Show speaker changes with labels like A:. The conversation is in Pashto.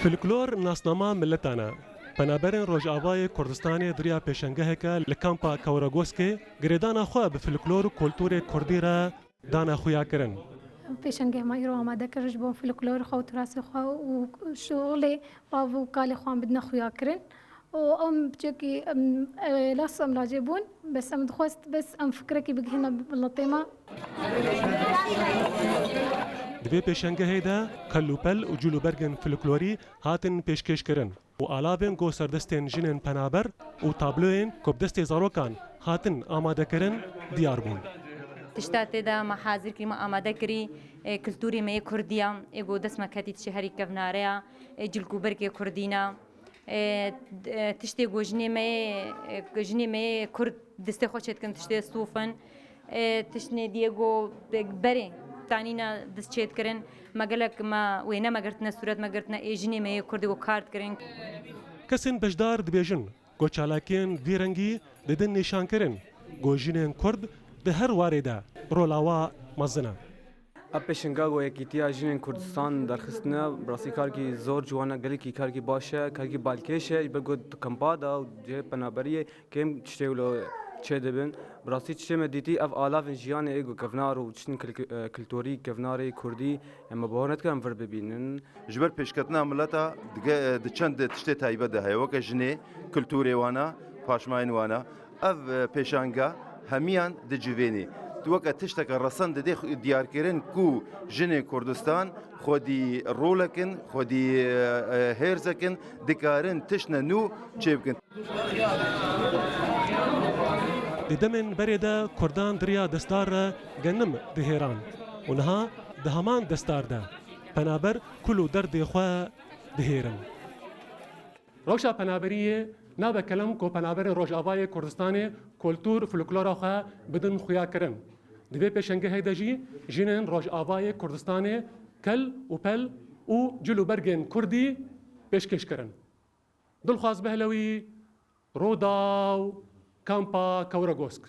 A: فلکلور ناسنامه ملتانه پنابرین روجاوای کردستان دریا پیشنگهکه لکامپا کورگوسکی گریدانا خو به فلکلور و کلتور کردی را دانا خویا کرن.
B: پیشنگه ما رو آماده کرد با فلکلور خو تراث خو و شغل و کال خوان بدنا خویا کرن و بچکی لازم لاجبون بس دخواست بس فکر کی بگهنا بالطيمه
A: دوی پیشنگه دا کلوپل و جلوبرگن فلکلوری هاتن پیشکش کرن و آلاوین گو سردستین جنن پنابر و تابلوین کبدست زاروکان هاتن آماده کرن دیار بون.
C: تشتات دا محاضر كلمة آماده كري كلتوري مي كردية إيجو دسمة كاتي تشهري كفناريا جلكو بركي كردينا تشتي جني مي كرد دستي خوشت كن تشتي صوفن تشني ديجو بري تعنينا دستشيت كرن مقالك ما وينا ما قرتنا سورات ما قرتنا جني مي كردي وكارت كرن
A: کسین بجدار دبیجن گو چالاکین ویرنگی ددن نشان کرن گو جنین کرد ده هر وارده رولاوا مزنه.
D: پیشنگاه یکیتیا جنین کردستان درخستنا براسی کار کی زور جوانا گلی کی کار کی باشه کار کی بالکشه بگود کمپادا و جه پنابریه کم چتولو چه دبن براسی چه مدیتی اف آلاف جیان ایگو کفنار و چن کلتوری کفناری کردی اما بهونت کم ور ببینن
E: جبر پیشکتنا ملتا دچند تشته تایبه ده هیوا که جنی کلتوری وانا پاشماین وانا اف پیشنگاه همیان دجوینی تو وقت تشتک رسند ده دیار کردن کو جن کردستان خودی رولکن خودی هرزکن دکارن تشنه نو چیبکن.
A: ددمن بريدا كردان دريا دستار جنم دهيران ونها دهمان دستار ده پنابر كلو درد خوا دهيرن. روشا پنابریه نابه کلم کو پنابر روجاوای کردستان کلتور فلکلور خوا بدن خویا کرن. دوی پیشنگه هیدجی جنن روجاوای کردستان کل و پل و جلو برگن کردی پیشکش کرن. دلخواست بهلوی روداو کامپا کورگوسک